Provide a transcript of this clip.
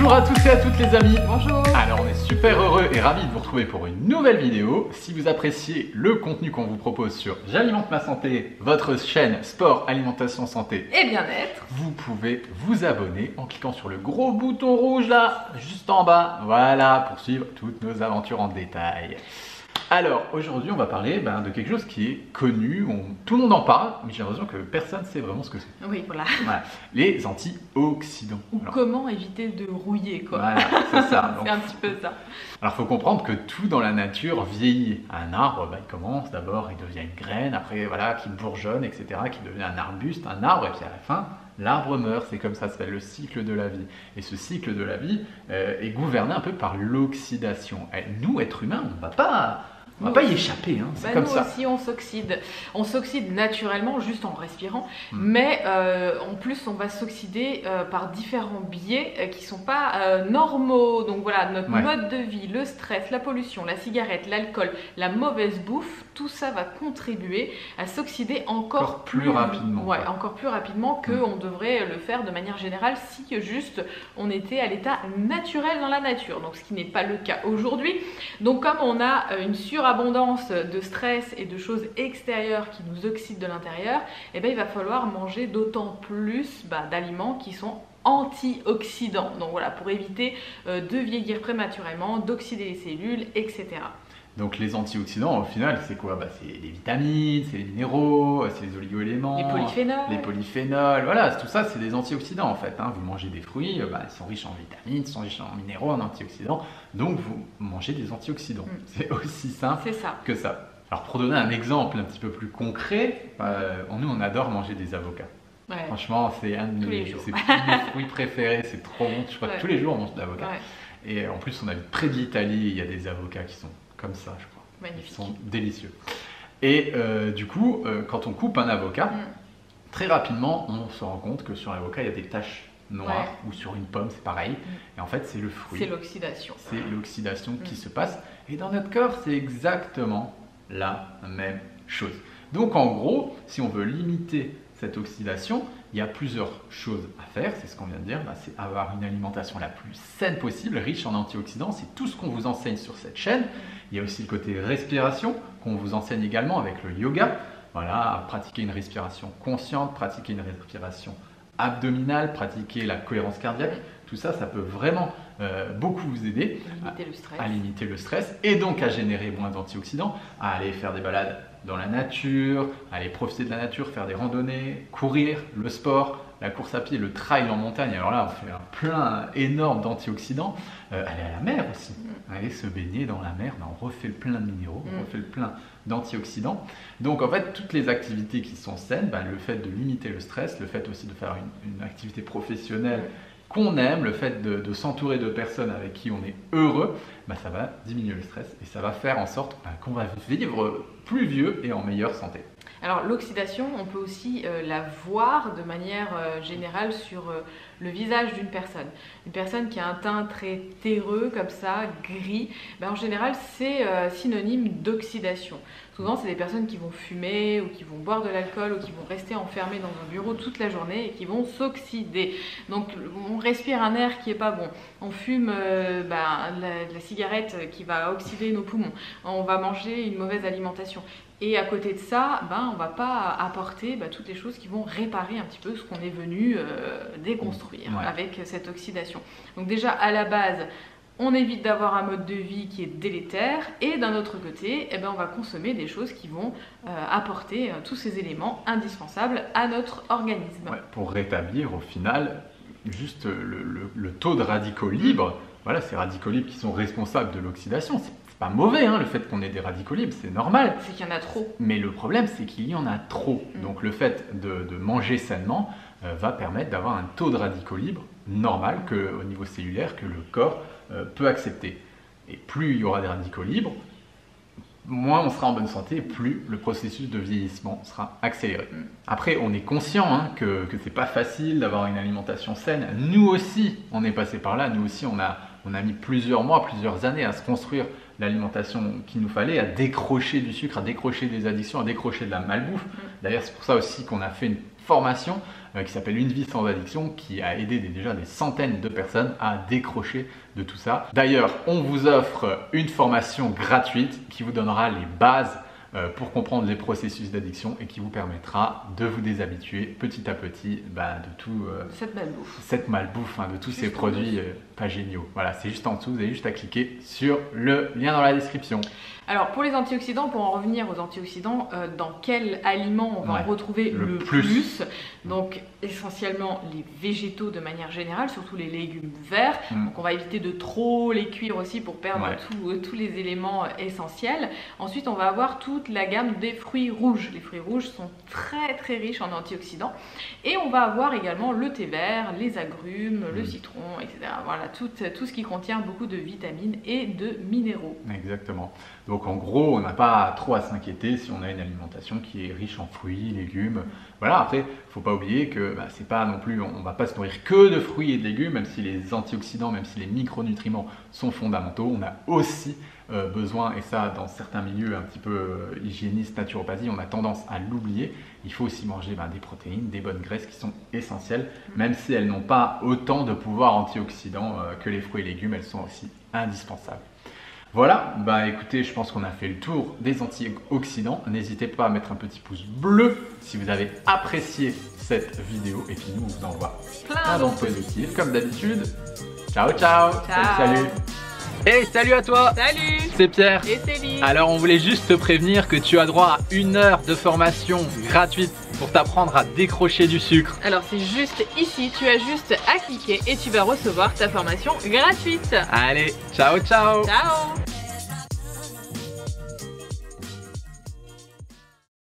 Bonjour à tous et à toutes les amis. Bonjour. Alors on est super heureux et ravis de vous retrouver pour une nouvelle vidéo. Si vous appréciez le contenu qu'on vous propose sur J'alimente ma santé, votre chaîne sport, alimentation, santé et bien-être, vous pouvez vous abonner en cliquant sur le gros bouton rouge là, juste en bas. Voilà, pour suivre toutes nos aventures en détail. Alors aujourd'hui on va parler de quelque chose qui est connu, tout le monde en parle, mais j'ai l'impression que personne ne sait vraiment ce que c'est. Oui, voilà. Voilà, les antioxydants. Ou comment éviter de rouiller, quoi. Voilà, c'est ça. C'est un petit peu ça. Alors, il faut comprendre que tout dans la nature vieillit. Un arbre, il commence d'abord, il devient une graine, après, voilà, qui bourgeonne, etc., qui devient un arbuste, un arbre, et puis à la fin, l'arbre meurt. C'est comme ça s'appelle le cycle de la vie. Et ce cycle de la vie est gouverné un peu par l'oxydation. Et nous, êtres humains, on ne va pas y échapper, hein. C'est comme nous ça. Aussi, on s'oxyde. On s'oxyde naturellement juste en respirant, mais en plus, on va s'oxyder par différents biais qui ne sont pas normaux. Donc voilà, notre mode de vie, le stress, la pollution, la cigarette, l'alcool, la mauvaise bouffe, tout ça va contribuer à s'oxyder encore plus rapidement. Ouais, encore plus rapidement qu'on devrait le faire de manière générale si juste on était à l'état naturel dans la nature. Donc ce qui n'est pas le cas aujourd'hui. Donc comme on a une surabondance de stress et de choses extérieures qui nous oxydent de l'intérieur, eh bien, il va falloir manger d'autant plus d'aliments qui sont antioxydants. Donc voilà, pour éviter de vieillir prématurément, d'oxyder les cellules, etc. Donc les antioxydants, au final, c'est quoi? C'est les vitamines, c'est les minéraux, c'est les oligo-éléments, les polyphénols, voilà, tout ça, c'est des antioxydants en fait. Hein. Vous mangez des fruits, ils sont riches en vitamines, ils sont riches en minéraux, en antioxydants, donc vous mangez des antioxydants. C'est aussi simple que ça. Alors pour donner un exemple un petit peu plus concret, nous on adore manger des avocats. Ouais. Franchement, c'est un de mes fruits préférés, c'est trop bon, je crois que tous les jours on mange de l'avocat. Ouais. Et en plus, on habite près de l'Italie, il y a des avocats qui sont comme ça, je crois. Magnifique. Ils sont délicieux. Et du coup, quand on coupe un avocat, très rapidement, on se rend compte que sur l'avocat, il y a des taches noires, ou sur une pomme, c'est pareil. Et en fait, c'est le fruit. C'est l'oxydation. C'est l'oxydation qui se passe. Et dans notre corps, c'est exactement la même chose. Donc, en gros, si on veut limiter cette oxydation, il y a plusieurs choses à faire, c'est ce qu'on vient de dire, c'est avoir une alimentation la plus saine possible, riche en antioxydants, c'est tout ce qu'on vous enseigne sur cette chaîne. Il y a aussi le côté respiration qu'on vous enseigne également avec le yoga, voilà, pratiquer une respiration consciente, pratiquer une respiration abdominale, pratiquer la cohérence cardiaque, tout ça, ça peut vraiment beaucoup vous aider à limiter le stress et donc à générer moins d'antioxydants, à aller faire des balades dans la nature, aller profiter de la nature, faire des randonnées, courir, le sport, la course à pied, le trail en montagne. Alors là, on fait un plein énorme d'antioxydants. Aller à la mer aussi, aller se baigner dans la mer, on refait le plein de minéraux, on refait le plein d'antioxydants. Donc en fait, toutes les activités qui sont saines, le fait de limiter le stress, le fait aussi de faire une activité professionnelle qu'on aime, le fait de s'entourer de personnes avec qui on est heureux, ça va diminuer le stress et ça va faire en sorte qu'on va vivre plus vieux et en meilleure santé. Alors l'oxydation, on peut aussi la voir de manière générale sur le visage d'une personne. Une personne qui a un teint très terreux, comme ça, gris, en général c'est synonyme d'oxydation. Souvent c'est des personnes qui vvont fumer ou qui vont boire de l'alcool ou qui vont rester enfermées dans un bureau toute la journée et qui vont s'oxyder. Donc on respire un air qui n'est pas bon, on fume la cigarette qui va oxyder nos poumons, on va manger une mauvaise alimentation. Et à côté de ça, on ne va pas apporter toutes les choses qui vont réparer un petit peu ce qu'on est venu déconstruire avec cette oxydation. Donc déjà, à la base, on évite d'avoir un mode de vie qui est délétère et d'un autre côté, on va consommer des choses qui vont apporter tous ces éléments indispensables à notre organisme. Pour rétablir au final juste le taux de radicaux libres, voilà, ces radicaux libres qui sont responsables de l'oxydation. C'est pas mauvais le fait qu'on ait des radicaux libres, c'est normal. C'est qu'il y en a trop. Mais le problème, c'est qu'il y en a trop. Donc le fait de manger sainement va permettre d'avoir un taux de radicaux libres normal au niveau cellulaire que le corps peut accepter. Et plus il y aura des radicaux libres, moins on sera en bonne santé et plus le processus de vieillissement sera accéléré. Après, on est conscient que c'est pas facile d'avoir une alimentation saine. Nous aussi, on est passé par là. Nous aussi, on a mis plusieurs mois, plusieurs années à se construire l'alimentation qu'il nous fallait, à décrocher du sucre, à décrocher des addictions, à décrocher de la malbouffe. D'ailleurs, c'est pour ça aussi qu'on a fait une formation qui s'appelle Une vie sans addiction, qui a aidé déjà des centaines de personnes à décrocher de tout ça. D'ailleurs, on vous offre une formation gratuite qui vous donnera les bases pour comprendre les processus d'addiction et qui vous permettra de vous déshabituer petit à petit de tout cette malbouffe, de tous ces produits pas géniaux. Voilà, c'est juste en dessous, vous avez juste à cliquer sur le lien dans la description. Alors pour les antioxydants, pour en revenir aux antioxydants, dans quel aliment on va en retrouver le plus? Donc essentiellement les végétaux de manière générale, surtout les légumes verts. Donc on va éviter de trop les cuire aussi pour perdre tous les éléments essentiels. Ensuite on va avoir toute la gamme des fruits rouges. Les fruits rouges sont très riches en antioxydants. Et on va avoir également le thé vert, les agrumes, le citron, etc. Voilà, tout ce qui contient beaucoup de vitamines et de minéraux. Exactement. Donc en gros, on n'a pas trop à s'inquiéter si on a une alimentation qui est riche en fruits, légumes. Voilà, après, il ne faut pas oublier que c'est pas non plus, on ne va pas se nourrir que de fruits et de légumes, même si les antioxydants, même si les micronutriments sont fondamentaux, on a aussi besoin, et ça dans certains milieux un petit peu hygiénistes, naturopathie, on a tendance à l'oublier. Il faut aussi manger des protéines, des bonnes graisses qui sont essentielles, même si elles n'ont pas autant de pouvoir antioxydant que les fruits et légumes, elles sont aussi indispensables. Voilà, écoutez, je pense qu'on a fait le tour des antioxydants. N'hésitez pas à mettre un petit pouce bleu si vous avez apprécié cette vidéo. Et puis nous, on vous envoie plein d'ondes positives comme d'habitude. Ciao, ciao. Salut. Hey, salut à toi. Salut. C'est Pierre. Et Céline. Alors, on voulait juste te prévenir que tu as droit à 1 heure de formation gratuite pour t'apprendre à décrocher du sucre. Alors, c'est juste ici, tu as juste à cliquer et tu vas recevoir ta formation gratuite. Allez, ciao, ciao. Ciao.